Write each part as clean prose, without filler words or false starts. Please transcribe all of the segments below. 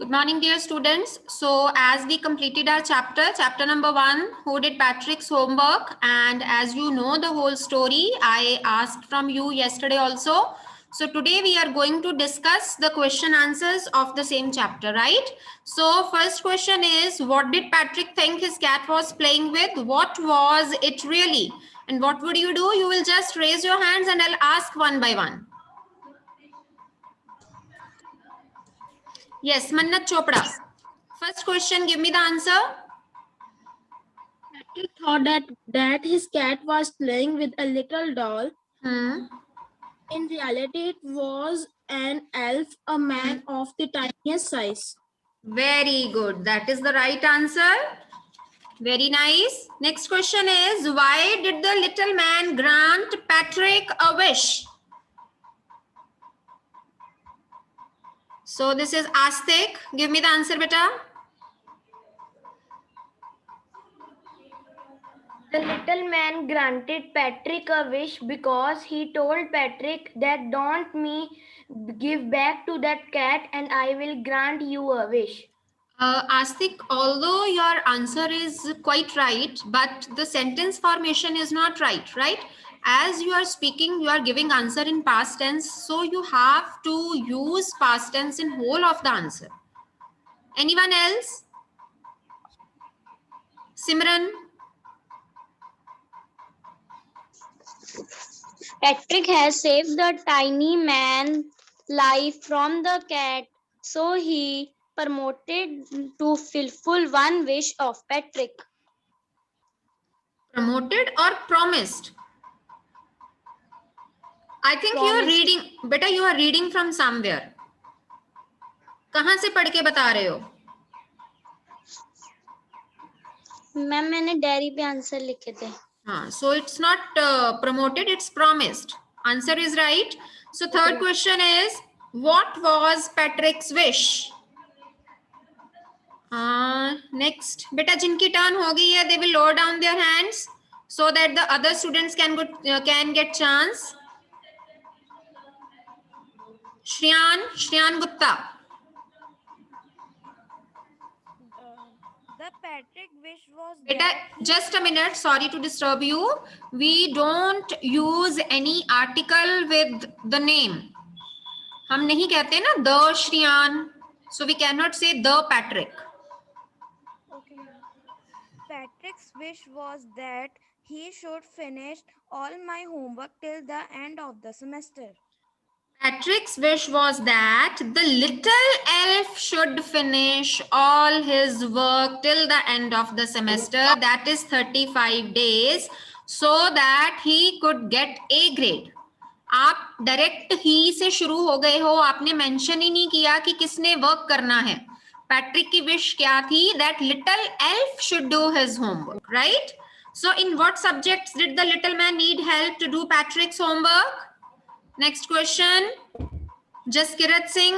Good morning, dear students. So as we completed our chapter number 1, who did Patrick's homework, and as you know the whole story, I asked from you yesterday also. So today we are going to discuss the question answers of the same chapter, right? So first question is, what did Patrick think his cat was playing with? What was it really? And what would you do? You will just raise your hands and I'll ask one by one. Yes, Mannat Chopra. First question, give me the answer. Patrick thought that his cat was playing with a little doll. In reality, it was an elf, a man of the tiniest size. Very good. That is the right answer. Very nice. Next question is, why did the little man grant Patrick a wish? So this is Astik. Give me the answer, beta. The little man granted Patrick a wish because he told Patrick that don't me give back to that cat and I will grant you a wish. Astik, although your answer is quite right, but the sentence formation is not right, right? As you are speaking, you are giving answer in past tense, so you have to use past tense in whole of the answer. Anyone else? Simran? Patrick has saved the tiny man's life from the cat, so he promoted to fulfill one wish of Patrick. Promoted or promised? I think you are reading, beta you are reading from somewhere. कहाँ से पढ़ के बता रहे हो? Ma'am मैंने diary पे answer लिखे थे. हाँ, so it's not promoted, it's promised. Answer is right. So third question is, what was Patrick's wish? Next, beta जिनकी turn हो गई है, they will lower down their hands so that the other students can get chance. Shriyan Gupta. The Patrick wish was Beta, just a minute, sorry to disturb you. We don't use any article with the name. हम नहीं कहते ना the Shriyan. So we cannot say the Patrick. okay. Patrick's wish was that he should finish all my homework till the end of the semester. Patrick's wish was that the little elf should finish all his work till the end of the semester, that is 35 days, so that he could get A grade. आप direct ही से शुरू हो गए हो, आपने mention ही नहीं किया कि किसने वर्क करना है. पैट्रिक की विश क्या थी? That little elf should do his homework, right? So in what subjects did the little man need help to do Patrick's homework? Next question, Jaskirat Singh.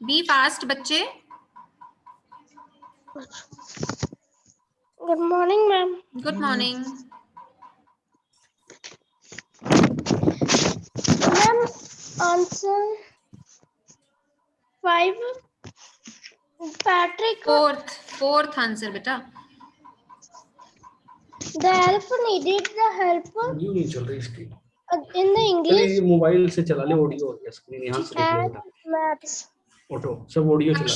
Be fast, बच्चे. Good morning, ma'am. Good morning. Ma'am, answer 5. Patrick. Fourth answer, beta. The elf needed the help. New नहीं चल रही इसकी. In the English. ये mobile से चला ले, audio हो गया, स्क्रीन यहाँ से देख लो बेटा. Maths. ऑटो सब ऑडियो चला ले.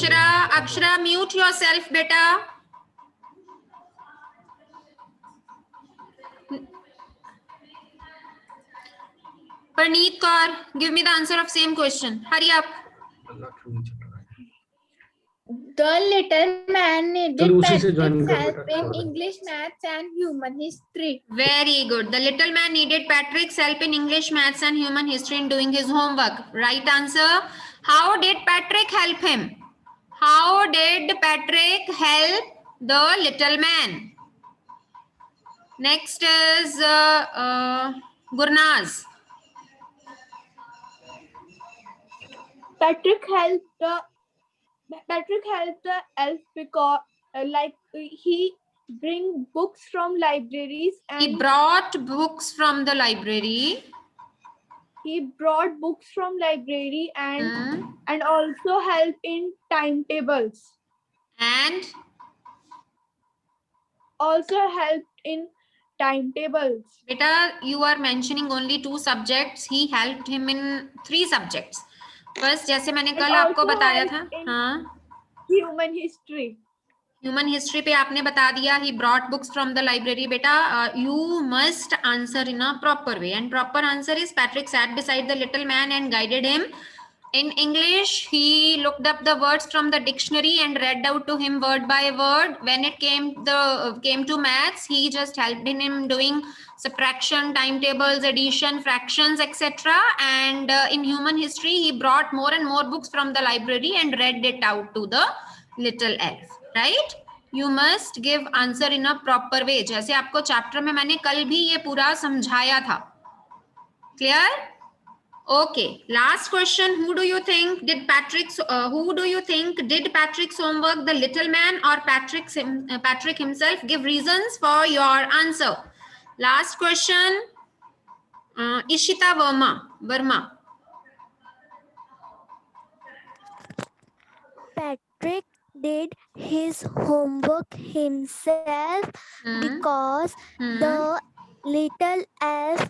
Akshara, mute yourself, beta. Parneet Kaur, give me the answer of same question. Hurry up. The little man needed Patrick's help in English, maths, and human history. Very good. The little man needed Patrick's help in English, maths, and human history in doing his homework. Right answer. How did Patrick help him? How did Patrick help the little man? Next is Gurnaz. Patrick helped the elf because he bring books from libraries and He brought books from the library he brought books from library Hmm. and also helped in timetables. And Also helped in timetables. beta, you are mentioning only 2 subjects. He helped him in 3 subjects. First, जैसे मैंने And कल आपको also बताया helped था, in हाँ, human history. Human history पे आपने बता दिया he brought books from the library. बेटा, you must answer in a proper way, and proper answer is Patrick sat beside the little man and guided him. In English, he looked up the words from the dictionary and read out to him word by word. When it came to maths, he just helped in him doing subtraction, timetables, addition, fractions, etc. And in human history, he brought more and more books from the library and read it out to the little elf. Right? You must give answer in a proper way. जैसे आपको chapter में मैंने कल भी ये पूरा समझाया था. Clear? Okay, last question. Who do you think did Patrick's homework, the little man or Patrick himself? Give reasons for your answer. Last question. Ishita Verma. Patrick did his homework himself because the little elf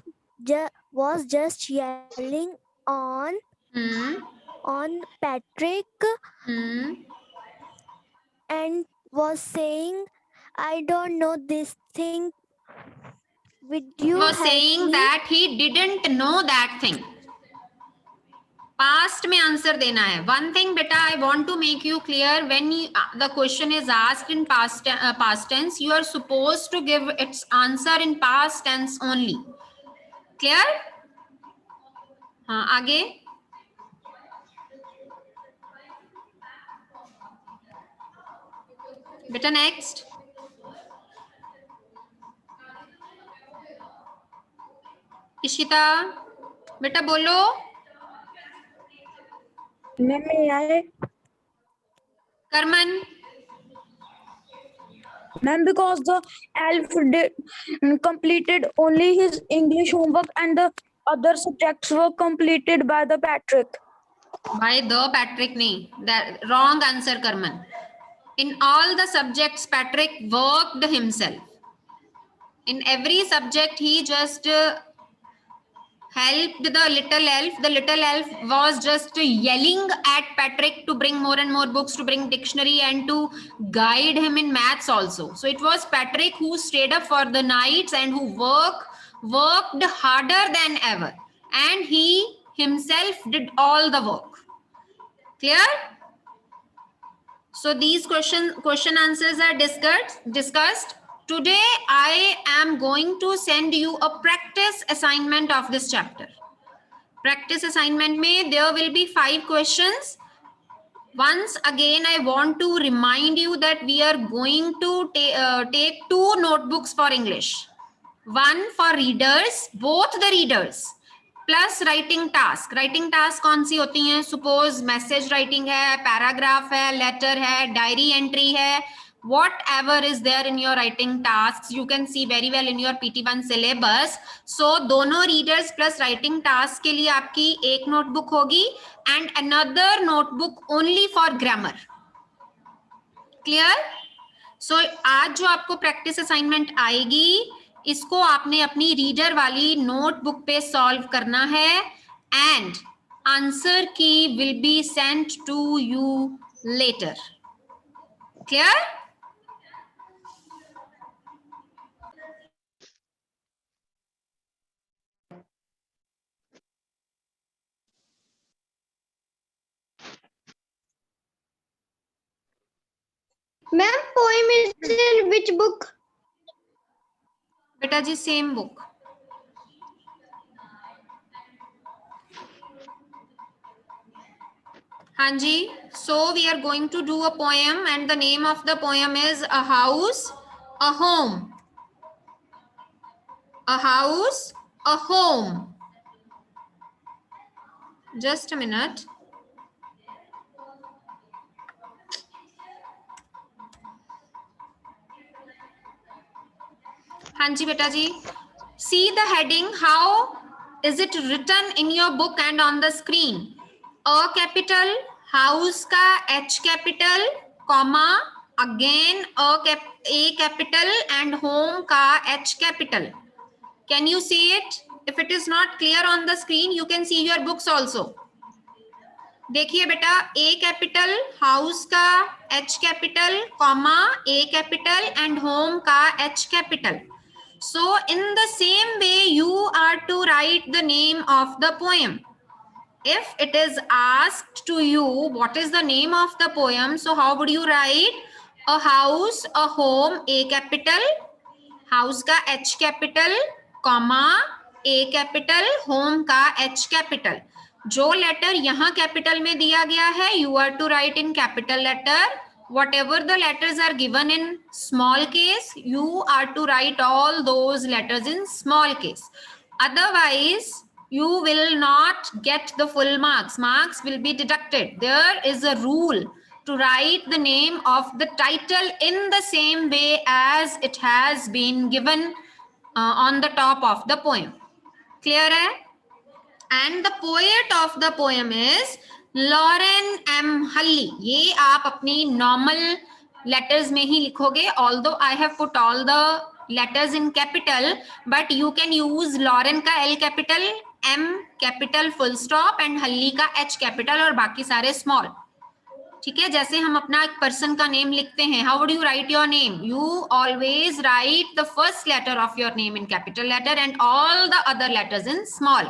was just yelling on Patrick and was saying, "I don't know this thing. Would you Was help saying me?" that he didn't know that thing. Past में answer देना है. One thing, beta, I want to make you clear. When the question is asked in past tense, you are supposed to give its answer in past tense only. Clear? हाँ, आगे. बेटा next. Ishita बेटा बोलो. Ma'am आए. Karman. Ma'am, because the elf completed only his English homework and the other subjects were completed by the Patrick. By the Patrick नहीं. That wrong answer, Karman. In all the subjects, Patrick worked himself. In every subject, he just helped the little elf. The little elf was just yelling at Patrick to bring more and more books, to bring dictionary, and to guide him in maths also. So it was Patrick who stayed up for the nights and who worked harder than ever. And he himself did all the work. Clear? So these question answers are discussed. Today I am going to send you a practice assignment of this chapter. Practice assignment mein there will be 5 questions. Once again, I want to remind you that we are going to take 2 notebooks for English. One for readers, both the readers, plus writing task. Writing task कौन सी होती हैं? Suppose message writing है, paragraph है, letter है, diary entry है, whatever is there in your writing tasks, you can see very well in your PT1 syllabus. So दोनों readers plus writing task के लिए आपकी एक नोटबुक होगी and another notebook only for grammar. Clear? So आज जो आपको प्रैक्टिस असाइनमेंट आएगी, इसको आपने अपनी रीडर वाली नोटबुक पे सॉल्व करना है and answer key will be sent to you later. Clear? Ma'am, poem is in which book? बेटा जी सेम बुक. हाँ जी. So we are going to do a poem and the name of the poem is A House, a Home. A house, a home. Just a minute. हाँ जी बेटा जी. See the heading, how Is it written in your book and on the screen? A capital, house का H capital, comma, again A capital and home का H capital. Can you see it? If it is not clear on the screen, you can see your books also. देखिए बेटा, A capital, house का H capital, comma, A capital and home का H capital. So in the same way, you are to write the name of the poem. If it is asked to you, what is the name of the poem? So how would you write? A house, a home, A capital, house का H capital, comma, A capital, home का H capital. जो letter यहाँ capital में दिया गया है, you are to write in capital letter. Whatever the letters are given in small case, you are to write all those letters in small case. Otherwise, you will not get the full marks. Marks will be deducted. There is a rule to write the name of the title in the same way as it has been given on the top of the poem. Clear hai? And the poet of the poem is Lauren M. Hully. ये आप अपनी normal letters में ही लिखोगे. Although I have put all the letters in capital, but you can use Lauren का L capital, M capital full stop and Hully का H capital और बाकी सारे small. ठीक है, जैसे हम अपना एक पर्सन का नेम लिखते हैं, how would you write your name? You always write the first letter of your name in capital letter and all the other letters in small.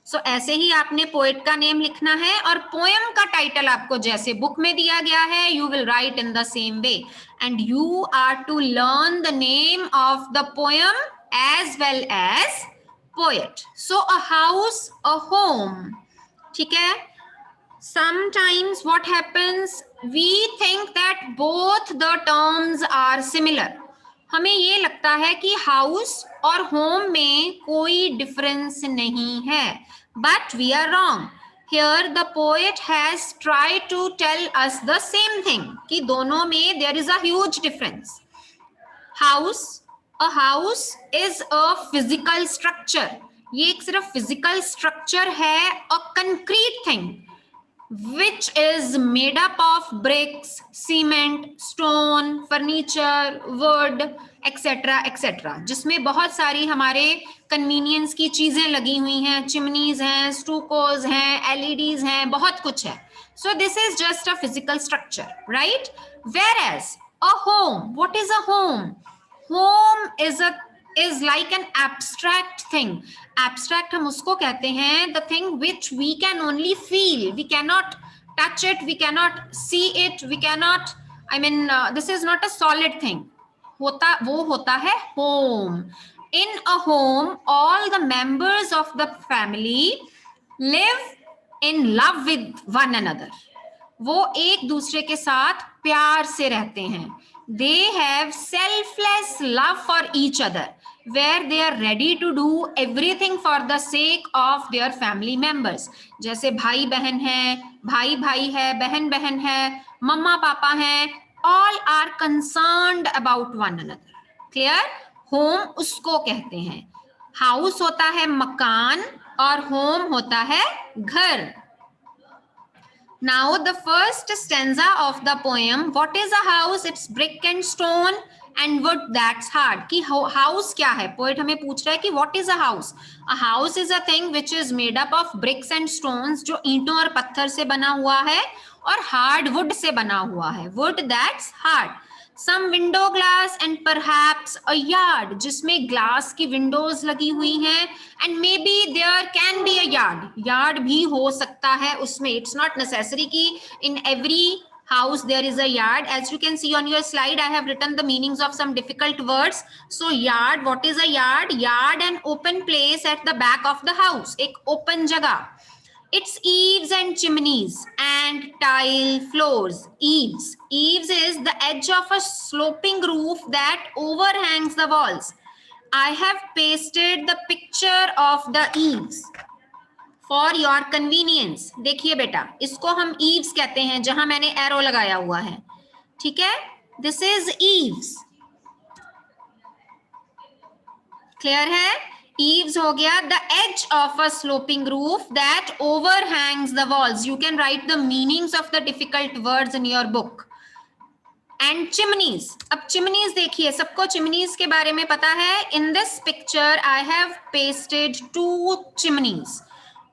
So ऐसे ही आपने पोएट का नेम लिखना है और पोएम का टाइटल आपको जैसे बुक में दिया गया है, you will write in the same way and you are to learn the name of the poem as well as poet. So a house, a home. ठीक है. Sometimes what happens, we think that both the terms are similar. हमें ये लगता है कि house और home में कोई difference नहीं है, but we are wrong. Here the poet has tried to tell us the same thing कि दोनों में there is a huge difference. House, a house is a physical structure. ये एक सिर्फ physical structure है, a concrete thing which is made up of bricks, cement, stone, furniture, wood, etc. etc. जिसमें बहुत सारी हमारे convenience की चीजें लगी हुई हैं, chimneys हैं, stuccos हैं, LEDs हैं, बहुत कुछ है. So this is just a physical structure, right? Whereas a home, what is a home? Home is like an abstract thing. Abstract हम उसको कहते हैं the thing which we can only feel. We cannot touch it, we cannot see it, we cannot, this is not a solid thing. वो होता है home. In a home, all the members of the family live in love with one another. वो एक दूसरे के साथ प्यार से रहते हैं. They have selfless love for each other, where they are ready to do everything for the sake of their family members. जैसे भाई बहन है, भाई भाई है, बहन बहन है, मम्मा पापा हैं, all are concerned about one another. Clear? Home उसको कहते हैं. House होता है मकान और home होता है घर. Now the first stanza of the poem, what is a house? It's brick and stone and wood that's hard. कि house क्या है? Poet हमें पूछ रहा है कि what is a house? A house is a thing which is made up of bricks and stones, जो ईंटों और पत्थर से बना हुआ है और hard wood से बना हुआ है. Wood that's hard. Some window glass and perhaps a yard, जिसमें glass की windows लगी हुई हैं and maybe there can be a yard. Yard भी हो सकता है उसमें. It's not necessary कि in every house there is a yard. As you can see on your slide, I have written the meanings of some difficult words. So yard, what is a yard? Yard, an open place at the back of the house. एक open जगह. It's eaves and chimneys and tile floors. Eaves. Eaves is the edge of a sloping roof that overhangs the walls. I have pasted the picture of the eaves for your convenience. देखिए बेटा, इसको हम eaves कहते हैं जहां मैंने arrow लगाया हुआ है. ठीक है? This is eaves. Clear है? Eaves हो गया, the edge of a sloping roof that overhangs the walls. You can write the meanings of the difficult words in your book. And chimneys. अब chimneys देखिए, सबको chimneys के बारे में पता है. In this picture I have pasted 2 chimneys.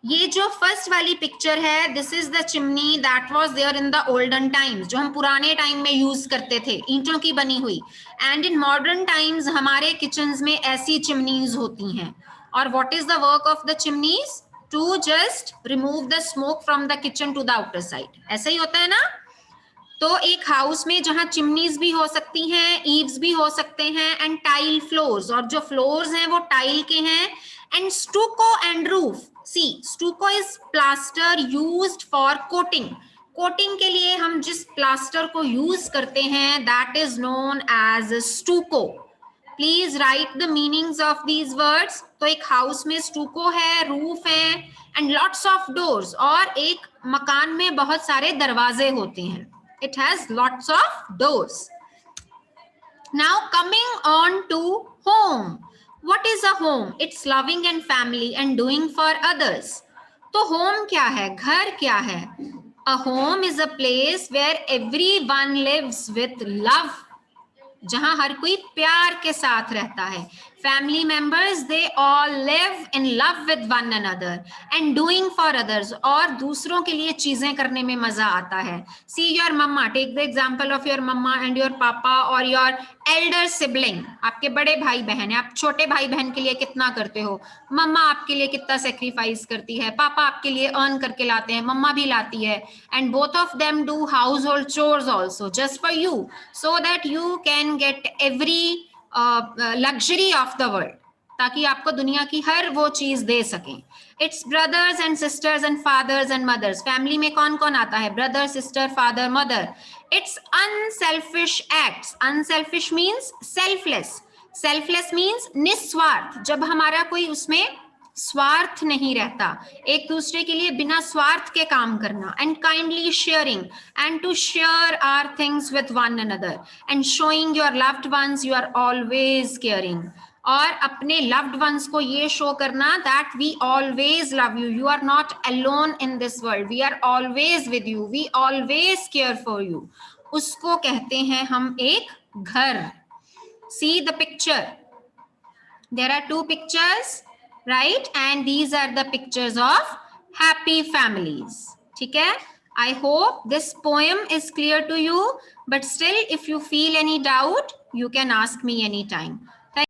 ये जो फर्स्ट वाली पिक्चर है, this is the chimney that was there in the olden times, जो हम पुराने टाइम में यूज करते थे, ईंटों की बनी हुई. एंड इन मॉडर्न टाइम्स हमारे किचन्स में ऐसी चिमनीज होती हैं. और what is the work of the chimneys? To just remove the smoke from the kitchen to the outer side. ऐसा ही होता है ना. तो एक हाउस में जहां चिमनीज भी हो सकती हैं, ईव्स भी हो सकते हैं, एंड टाइल फ्लोर्स, और जो फ्लोर्स हैं वो टाइल के हैं. And stucco and roof. See, stucco is plaster used for coating. Coating के लिए हम जिस प्लास्टर को यूज करते हैं, that is known as stucco. Please write the meanings of these words. तो एक हाउस में स्टूको है, रूफ है, एंड लॉट्स ऑफ डोर्स, और एक मकान में बहुत सारे दरवाजे होते हैं. It has lots of doors. Now coming on to home. What is a home? It's loving and family and doing for others. तो home क्या है? घर क्या है? A home is a place where everyone lives with love. जहां हर कोई प्यार के साथ रहता है. Family members, they all live in love with one another and doing for others. और दूसरों के लिए चीजें करने में मजा आता है. See your mama. Take the example of your mama and your papa or your elder sibling. आपके बड़े भाई बहन है, आप छोटे भाई बहन के लिए कितना करते हो. मम्मा आपके लिए कितना सेक्रीफाइस करती है, पापा आपके लिए अर्न करके लाते हैं, मम्मा भी लाती है. And both of them do household chores also just for you, so that you can get every luxury of the world, ताकि आपको दुनिया की हर वो चीज दे सकें. It's brothers and sisters and fathers and mothers. Family में कौन कौन आता है? Brother, sister, father, mother. It's unselfish acts. Unselfish means selfless. Selfless means निस्वार्थ. जब हमारा कोई उसमें स्वार्थ नहीं रहता, एक दूसरे के लिए बिना स्वार्थ के काम करना. And kindly sharing, and to share our things with one another, and showing your loved ones you are always caring. और अपने लव्ड वंस को ये शो करना that we always love you, you are not alone in this world, we are always with you, we always care for you. उसको कहते हैं हम एक घर. See the picture, there are 2 pictures, right? And these are the pictures of happy families. ठीक है? I hope this poem is clear to you, but still if you feel any doubt, you can ask me anytime.